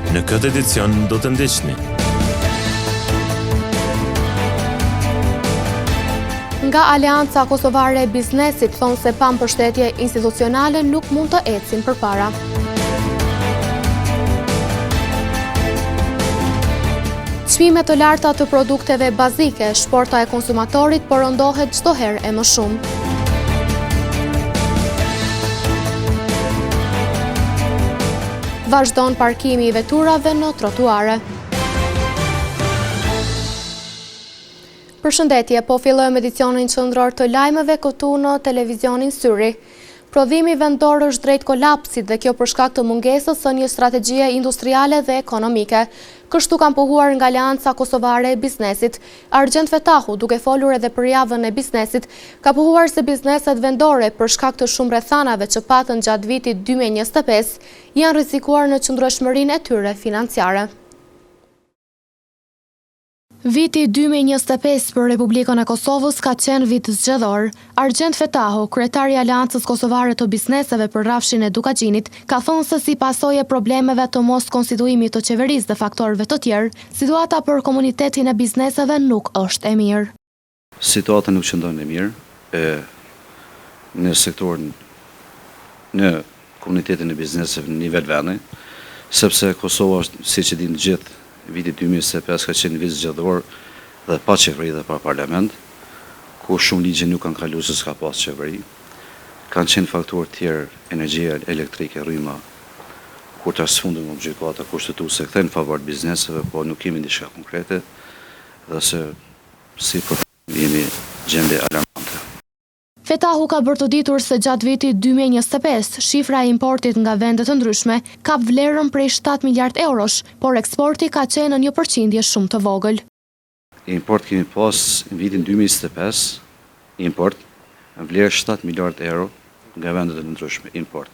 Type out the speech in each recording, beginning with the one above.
Në këtë edicion do të ndiqni. Nga Aleanca Kosovare e Biznesit thonë se pa mbështetje institucionale nuk mund të ecin përpara. Çmimet të larta të produkteve bazike, shporta e konsumatorit përëndohet çdo herë e më shumë. Vazhdon parkimi i veturave në trotuare. Përshëndetje, po fillojmë edicionin qendror të lajmeve këtu në televizionin Syri. Prodhimi vendor është drejt kolapsit dhe kjo për shkak të mungesës së një strategjie industriale dhe ekonomike. Kështu kanë pohuar nga Aleanca Kosovare e Biznesit. Argjend Fetahu, duke folur edhe për javën e biznesit, ka pohuar se bizneset vendore për shkak të shumë rrethanave që patën gjatë vitit 2025 janë rrezikuar në qëndrueshmërinë e tyre financiare. Viti 2025 për Republikën e Kosovës ka qenë vit zgjedhor. Argjend Fetahu, kryetari i Aleancës Kosovare të Bizneseve për rrafshin e Dukagjinit, ka thënë se si pasojë e problemeve të mos konstituimit të qeverisë dhe faktorëve të tjerë, situata për komunitetin e bizneseve nuk është e mirë. Situata nuk qëndron e mirë në sektorin, në komunitetin e bizneseve në nivel vendi, sepse Kosova është, siç e dinë gjithë, viti 2025 ka qenë vit zgjedhor dhe pa qeveri dhe pa parlament, ku shumë ligje nuk kanë kaluar se s'ka pas qeveri. Kanë qenë faktorë tjerë, energjia elektrike, rryma, kur trasfundën në gjykata kushtetuese kthejnë favor bizneseve, po nuk kemi diçka konkrete dhe se si për jemi gjendje alarmante. Fetahu ka bërë të ditur se gjatë vitit 2025, shifra e importit nga vende të ndryshme ka vlerën prej 7 miliard eurosh, por eksporti ka qenë në një përqindje shumë të vogël. Import kemi pas në vitin 2025, import në vlerë 7 miliard euro nga vendet të ndryshme, import.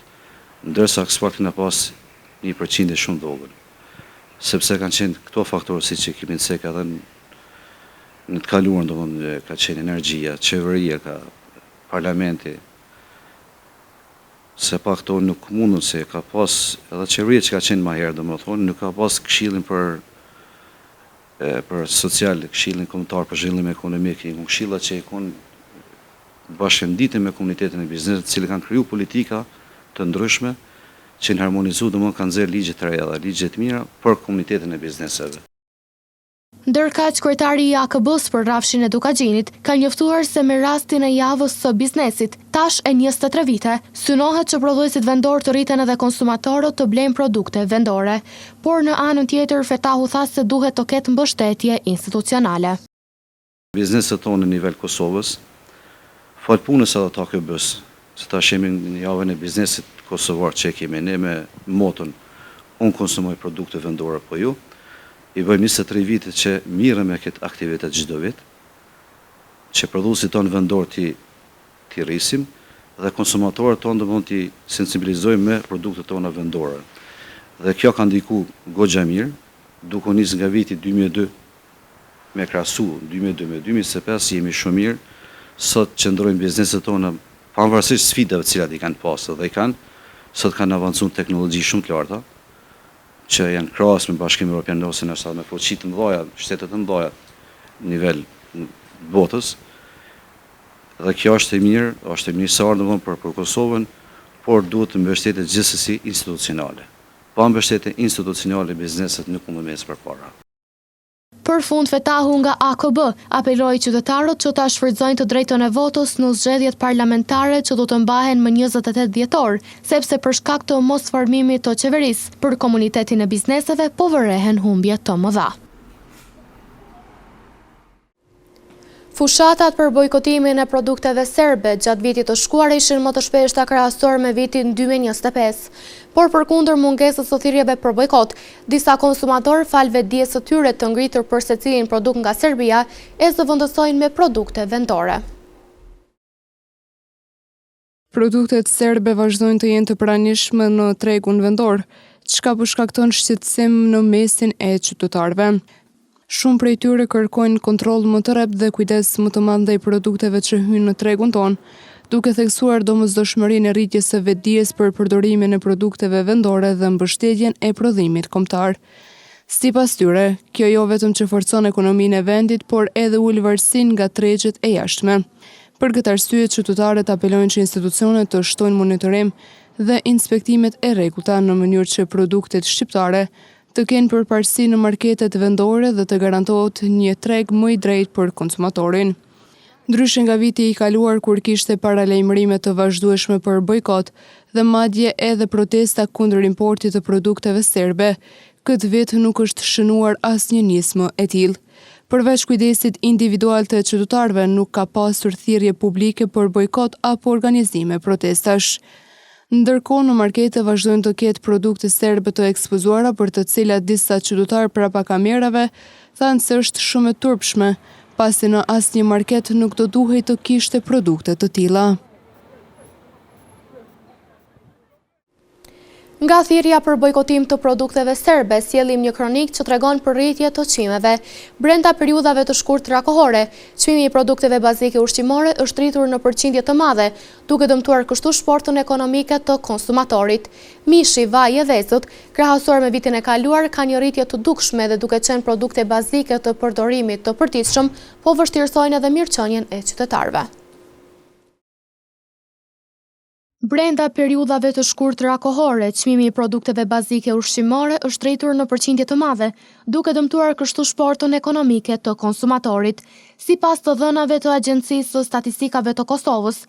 Ndërsa eksport kemi pas një përqindje shumë të vogël, sepse kanë qenë këto faktorë si që kemi nëse ka dhe në të kaluar, ka qenë energjia, qeveria, parlamenti, se pa këto nuk mundën se ka pas, edhe qeveria që ka qenë ma herë, nuk ka pas këshillin për social, këshillin kombëtar për zhvillim ekonomik, këshilla që i konë bashkëndite me komunitetin e biznesit, cilë kanë kriju politika të ndryshme, që në harmonizu kanë nxjerrë ligje të reja dhe ligje të mira për komunitetin e bizneseve. Ndërkaq, kryetari i AKB-s për rrafshin e Dukagjinit ka njoftuar se me rastin e javës së biznesit, tash e 23 vite, synohet që prodhuesit vendor të rriten edhe konsumatorët të blejnë produkte vendore, por në anën tjetër Fetahu tha se duhet të ketë mbështetje institucionale. Bizneset tonë në nivel Kosovës, fal punës edhe të AKB-s, se tash jemi në javën e biznesit kosovar që kemi ne me motën unë konsumoj produkte vendore po ju. I bëjmë 23 vite që mirë me këtë aktivitet çdo vit, që prodhuesit tonë vendor t'i rrisim dhe konsumatorët tonë do mund t'i sensibilizojmë me produktet tona vendore. Dhe kjo ka ndiku goxha mirë, duke nisë nga viti 2002 me krahasu 2002 me 2025 jemi shumë mirë. Sot qëndrojmë bizneset tona pavarësisht sfidave të cilat i kanë pasur dhe sot kanë avancuar teknologji shumë të larta, që janë krahas me Bashkimin Evropian ose në me fuqi të mëdha, shtetet të mëdha në nivel botës. Dhe kjo është e mirë, është e mirësar për Kosovën, por duhet të mbështetet gjithsesi institucionale. Pa mbështetje institucionale bizneset nuk mund të ecë përpara. Për fund, Fetahu nga AKB apeloi qytetarët që ta shfrytëzojnë të drejtën e votës në zgjedhjet parlamentare që do të mbahen më 28 dhjetor, sepse për shkak të mosformimit të qeverisë, për komunitetin e bizneseve po vërehen humbje të mëdha. Fushatat për bojkotimin e produkteve serbe gjatë vitit të shkuar ishin më të shpeshta krahasuar me vitin 2025. Por përkundër mungesës së thirrjeve për bojkot, disa konsumatorë fal vetdijes së tyre të ngritur për secilin produkt nga Serbia, e zëvendësojnë me produkte vendore. Produktet serbe vazhdojnë të jenë të pranishme në tregun vendor, çka po shkakton shqetësim në mesin e qytetarëve. Shumë prej tyre kërkojnë kontroll më të rreptë dhe kujdes më të madh ndaj produkteve që hyjnë në tregun tonë, duke theksuar domosdoshmërinë e rritjes së vetdijes për përdorimin e produkteve vendore dhe mbështetjen e prodhimit kombëtar. Sipas tyre, kjo jo vetëm që forcon ekonominë e vendit, por edhe ul varësinë nga tregjet e jashtme. Për këtë arsye, qytetarët apelojnë që institucionet të shtojnë monitorim dhe inspektimet e rregullta në mënyrë që produktet shqiptare të kenë përparësi në marketet vendore dhe të garantohet një treg më i drejtë për konsumatorin. Ndryshe nga viti i kaluar kur kishte paralajmërime të vazhdueshme për bojkot dhe madje edhe protesta kundër importit të produkteve serbe, këtë vit nuk është shënuar asnjë nismë e tillë. Përveç kujdesit individual të qytetarëve, nuk ka pasur thirrje publike për bojkot apo organizime protestash. Ndërkohë, në markete vazhdojnë të ketë produkte serbe të ekspozuara, për të cilat disa qytetarë prapa kamerave thanë se është shumë e turpshme, pasi në asnjë market nuk do duhej të kishte produkte të tilla. Nga thirrja për bojkotim të produkteve serbe, sjellim një kronik që tregon për rritje të çmimeve. Brenda periudhave të shkurtra kohore, çmimi i produkteve bazike ushqimore është rritur në përqindje të madhe, duke dëmtuar kështu shportën ekonomike të konsumatorit. Mishi, vaji e vezët, krahasuar me vitin e kaluar, ka një rritje të dukshme dhe duke qenë produkte bazike të përdorimit të përditshëm, po vështirësojnë edhe mirëqenien e qytetarëve. Brenda periudhave të shkurtra kohore, çmimi i produkteve bazike ushqimore është rritur në përqindje të madhe, duke dëmtuar kështu shportën ekonomike të konsumatorit. Sipas të dhënave të Agjencisë së Statistikave të Kosovës,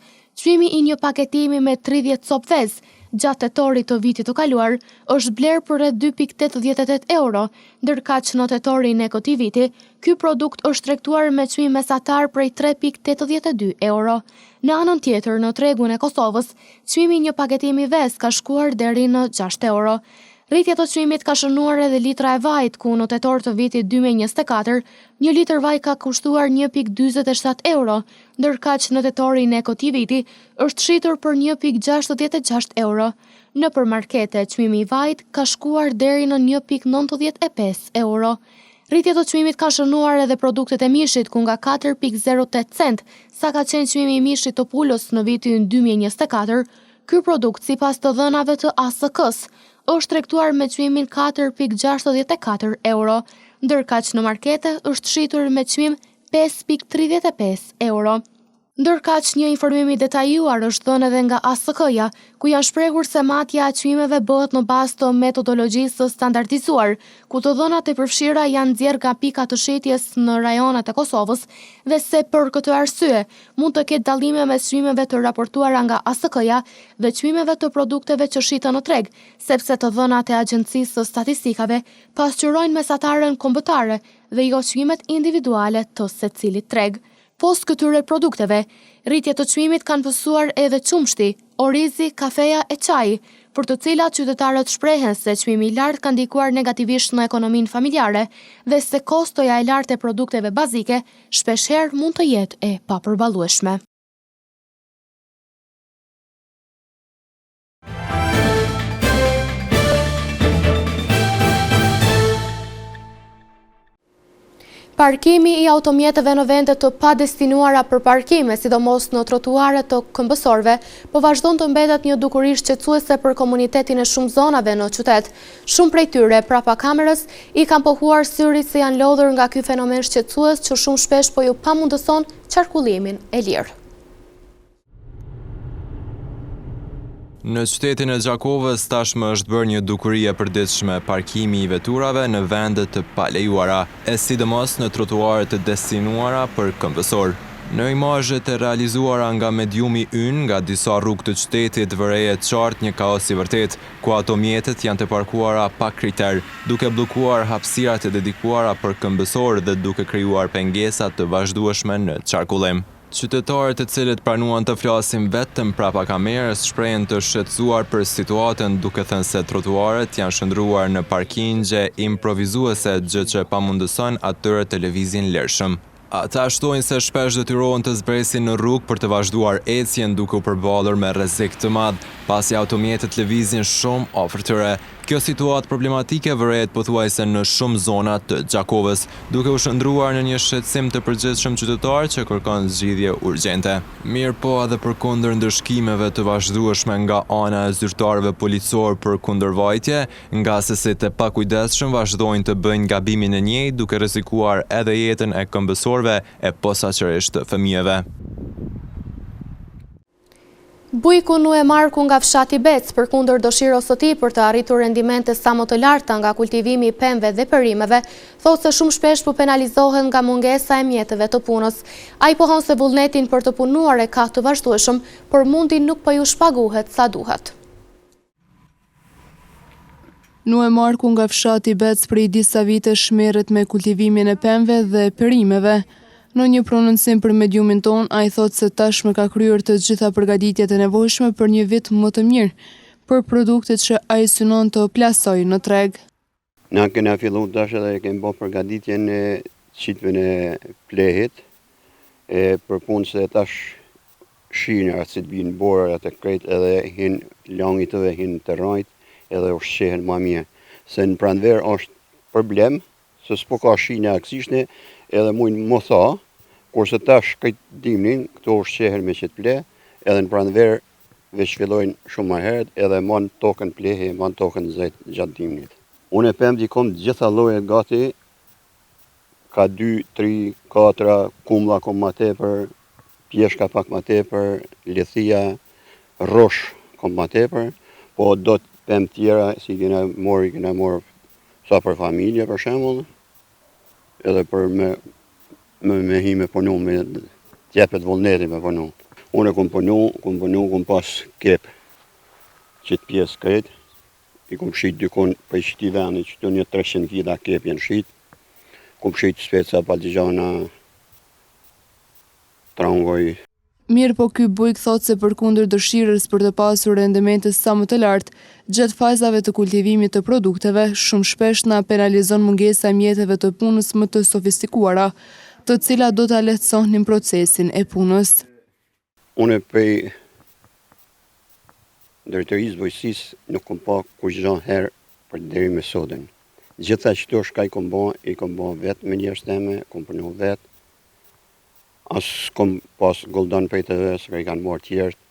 çmimi i një paketimi me 30 copë vezë gjatë tetorit të vitit të kaluar është bler për rreth 2.88 euro, ndërkaq në tetorin e këtij viti, ky produkt është tregtuar me çmim mesatar prej 3.82 euro. Në anën tjetër, në tregun e Kosovës, çmimi i një paketimi vezë ka shkuar deri në 6 euro. Rritja të çmimit ka shënuar edhe litra e vajit, ku në tetor të vitit 2024, një litër vaj ka kushtuar 1.47 euro, ndërkaq në tetorin e këtij viti është shitur për 1.66 euro. Në përmarkete, çmimi i vajit ka shkuar deri në 1.95 euro. Rritja të çmimit ka shënuar edhe produktet e mishit, ku nga 4.08 cent, sa ka qenë çmimi i mishit të pulës në vitin 2024, ky produkt sipas të dhënave të ASK-s është tregtuar me çmimin 4.64 euro, ndërkaq në markete është shitur me çmim 5.35 euro. Ndërkaq një informim i detajuar është dhënë edhe nga ASK-ja, ku janë shprehur se matja e çmimeve bëhet në bazë të metodologjisë së standardizuar, ku të dhënat e përfshira janë nxjerrë nga pika të shitjes në rajonet e Kosovës dhe se për këtë arsye mund të ketë dallime mes çmimeve të raportuara nga ASK-ja dhe çmimeve të produkteve që shiten në treg, sepse të dhënat e Agjencisë së Statistikave pasqyrojnë mesataren kombëtare dhe jo çmimet individuale të secilit treg. Post këtyre produkteve, rritje të çmimit kanë pësuar edhe qumshti, orizi, kafeja e çaji, për të cilat qytetarët shprehen se çmimi i lartë ka ndikuar negativisht në ekonominë familjare dhe se kostoja e lartë e produkteve bazike shpeshherë mund të jetë e papërballueshme. Parkimi i automjeteve në vende të padestinuara për parkime, sidomos në trotuare të këmbësorve, po vazhdon të mbetet një dukuri shqetësuese për komunitetin e shumë zonave në qytet. Shumë prej tyre, prapa kamerës, i kanë pohuar syrit se janë lodhur nga ky fenomen shqetësues që shumë shpesh po ju pamundëson qarkullimin e lirë. Në qytetin e Gjakovës tashmë është bërë një dukuri e përditshme parkimi i veturave në vende të palejuara, e sidomos në trotuare të destinuara për këmbësor. Në imazhet e realizuara nga mediumi Yn nga disa rrugë të qytetit vërehet qartë një kaos i vërtet, ku automjetet janë të parkuara pa kriter, duke bllokuar hapësirat e dedikuara për këmbësor dhe duke krijuar pengesa të vazhdueshme në qarkullim. Qytetarët e cilët pranuan të flasin vetëm prapa kamerës shprehen të shqetësuar për situatën, duke thënë se trotuaret janë shndruar në parkingje improvizuese, gjë që pamundëson atyre të lëvizin lirshëm. Ata shtojnë se shpesh detyrohen të zbresin në rrugë për të vazhduar ecjen, duke u përballur me rrezik të madh, pasi automjetet lëvizin shumë afër tyre. Kjo situatë problematike vëret pothuajse në shumë zona të Gjakovës, duke u shndruar në një shqetësim të përgjithshëm qytetar që kërkon zgjidhje urgjente. Mirë po edhe përkundër ndëshkimeve të vazhdueshme nga ana e zyrtarëve policor për kundërvajtje, nga sesit e pakujdesshëm vazhdojnë të bëjnë gabimin e njëjtë duke rrezikuar edhe jetën e këmbësorëve e posaçërisht të fëmijëve. Bujku nu e marku nga fshati Bec përkundër dëshirës së tij për të arritur rendimente sa më të larta nga kultivimi i pemëve dhe perimeve, thotë se shumë shpesh po penalizohen nga mungesa e mjeteve të punës. Ai pohon se vullnetin për të punuar e ka të vazhdueshëm, por mundi nuk po ju shpaguhet sa duhet. Nu e marku nga fshati Bec prej disa vitesh merret me kultivimin e pemëve dhe perimeve. Në një prononcim për mediumin ton, ai thotë se tashmë ka kryer të gjitha përgatitjet e nevojshme për një vit më të mirë për produktet që ai synon të plasojë në treg. Na kena fillu tash edhe kemi bërë përgatitjen e qitven e plehit, për punë se tash shina si të vinë borë atë krejt edhe hin langit edhe hin të rajt edhe ushqehen ma mirë. Se në pranver është problem, se s'po ka shina aksishne edhe mujnë më tha, kurse tash këtë dimnin, këto ushqehen me qëtë ple, edhe në pranver veç fillojnë shumë më herët, edhe manë tokën plehe, manë tokën zejt gjatë dimnit. Unë e pem dikom gjitha llojet gati, ka 2, 3, 4, kumla kom ma tepër, pjeshka pak ma tepër, lethia, rosh kom ma tepër, po do të pem tjera, si kena morë sa për familje për shembull, edhe për me hi me punu, me tjepet vullneti me punu. Unë kom punu, pas kep qëtë pjesë krejt, i kom shit dykon për qëti veni, që të një 300 kg kep jenë shit, kom shit speca patligjana, trangoj. Mirë po ky bujk thotë se përkundër dëshirës për të pasur rendimente sa më të lartë, gjatë fazave të kultivimit të produkteve, shumë shpesh na penalizon mungesa e mjeteve të punës më të sofistikuara, të cilat do ta lehtësonin procesin e punës. Unë prej drejtërisë bujqësisë nuk kom pa kurrë herë për deri me sotën. Gjitha çdo shka i kom bë vetë me njerëz teme, kom punu vetë. As kom pas goldon për të se i kanë marrë tjertë,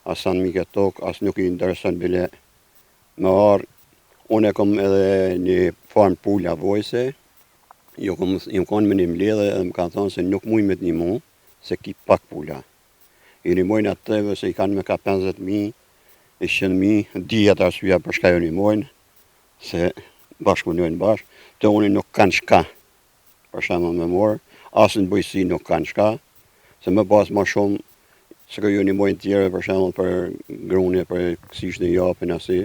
as anë mike tokë, as nuk i intereson bile me arë. Unë e kom edhe një farm pula vojse, im kanë me një mbledhe edhe më kanë thonë se nuk muj me të një mu, se ki pak pula. I rimojnë atëve se i kanë me ka 50.000, 100.000, dijet arsyeja për shka jo rimojnë, se bashkëpunojnë bashkë, të unë nuk kanë shka, për shama me morë, asë në bujësi nuk kanë shka, se më pas ma shumë, se ka jo rimojnë tjere për shama për grune, për kësish në japin asi,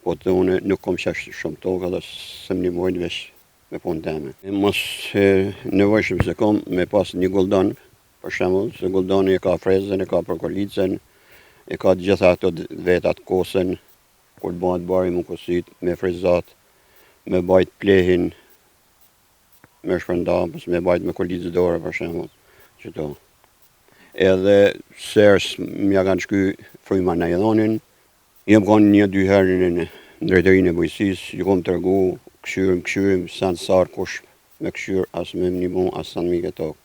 po të unë nuk kom qash shumë tokë, dhe se më rimojnë vesh me punë teme. Mos nevojshëm se kom me pas një goldon, për shembull, se goldoni e ka frezën, e ka prokolicën, e ka gjitha ato vetat kosën, kur të bëhet bari më kosit, me frezat, me bajt plehin, me shpërndapës, me bajt me kolicë dore, për shembull, qëto. Edhe sers m'ja kanë shky fryma në jedhonin, jem kanë 1-2 herë në drejtërinë e bujqësisë, ju kom tregu, këshyrim, sanë sarë kush me këshyr, as me mnimu, as sanë mike tokë.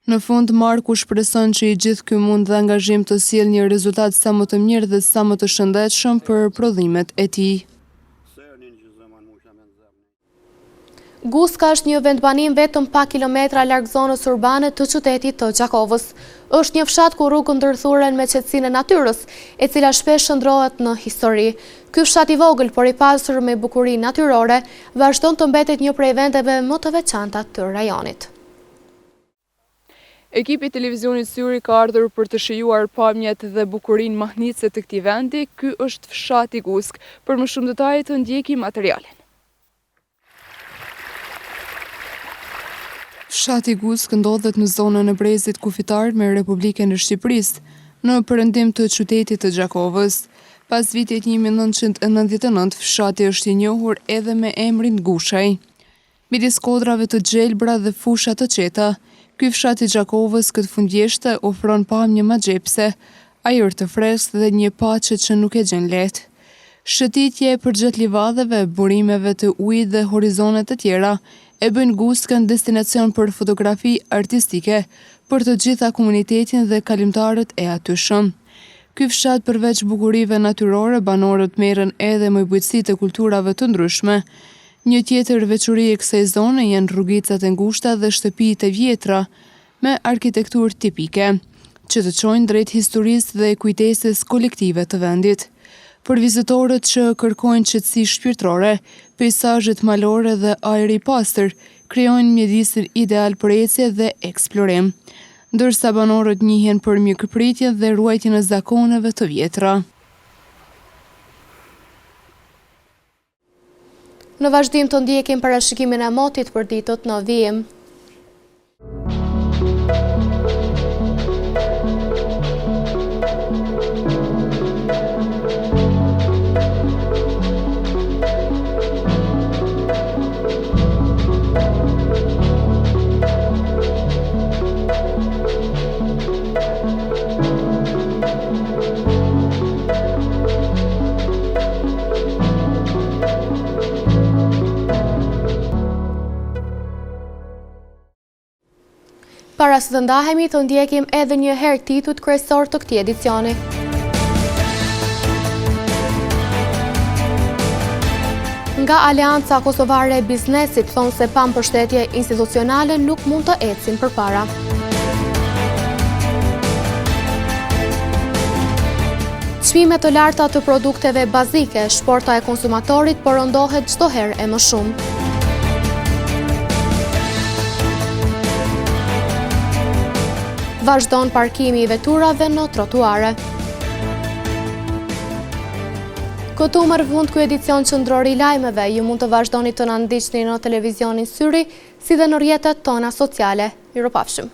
Në fund, Marku shpreson që i gjithë ky mund dhe angazhim të sjellë një rezultat sa më të mirë dhe sa më të shëndetshëm për prodhimet e tij. Guska është një vendbanim vetëm pak kilometra larg zonës urbane të qytetit të Gjakovës. Është një fshat ku rrugë ndërthuren me qetësinë e natyrës, e cila shpesh shndrohet në histori. Ky fshat i vogël, por i pasur me bukuri natyrore, vazhdon të mbetet një prej vendeve më të veçanta të rajonit. Ekipi televizionit Syri ka ardhur për të shijuar pamjet dhe bukurinë mahnitse të këtij vendi. Ky është fshati Gusk. Për më shumë detaje të ndjekim materialin. Fshati Gusk ndodhet në zonën e brezit kufitar me Republikën e Shqipërisë, në perëndim të qytetit të Gjakovës. Pas vitit 1999, fshati është i njohur edhe me emrin Gushaj. Midis kodrave të gjelbra dhe fusha të qeta, ky fshat i Gjakovës këtë fundjeshte ofron pamje magjepse, ajër të freskët dhe një paqe që nuk e gjen lehtë. Shëtitje e përgjat livadheve, burimeve të ujit dhe horizonet të tjera e bëjnë Guskën destinacion për fotografi artistike për të gjitha komunitetin dhe kalimtarët e atyshëm. Ky fshat përveç bukurive natyrore, banorët merren edhe me bujqësi të kulturave të ndryshme. Një tjetër veçori e kësaj zone janë rrugicat e ngushta dhe shtëpitë e vjetra me arkitekturë tipike, që të çojnë drejt historisë dhe kujtesës kolektive të vendit. Për vizitorët që kërkojnë qetësi shpirtërore, peizazhet malore dhe ajri i pastër krijojnë mjedisin ideal për ecje dhe eksplorim, ndërsa banorët njihen për mjekëpritjen dhe ruajtjen e zakoneve të vjetra. Në vazhdim të ndjekim parashikimin e motit për ditët në vijim. Para se të ndahemi të ndjekim edhe një herë titujt kryesor të këtij edicioni. Nga Aleanca Kosovare e Biznesit thonë se pa mbështetje institucionale nuk mund të ecin përpara. Çmimet të larta të produkteve bazike, shporta e konsumatorit përëndohet çdo herë e më shumë. Vazhdon parkimi i veturave në trotuare. Këtu merr fund ky edicion qendror i lajmeve. Ju mund të vazhdoni të na ndiqni në televizionin Syri, si dhe në rrjetet tona sociale. Mirupafshim.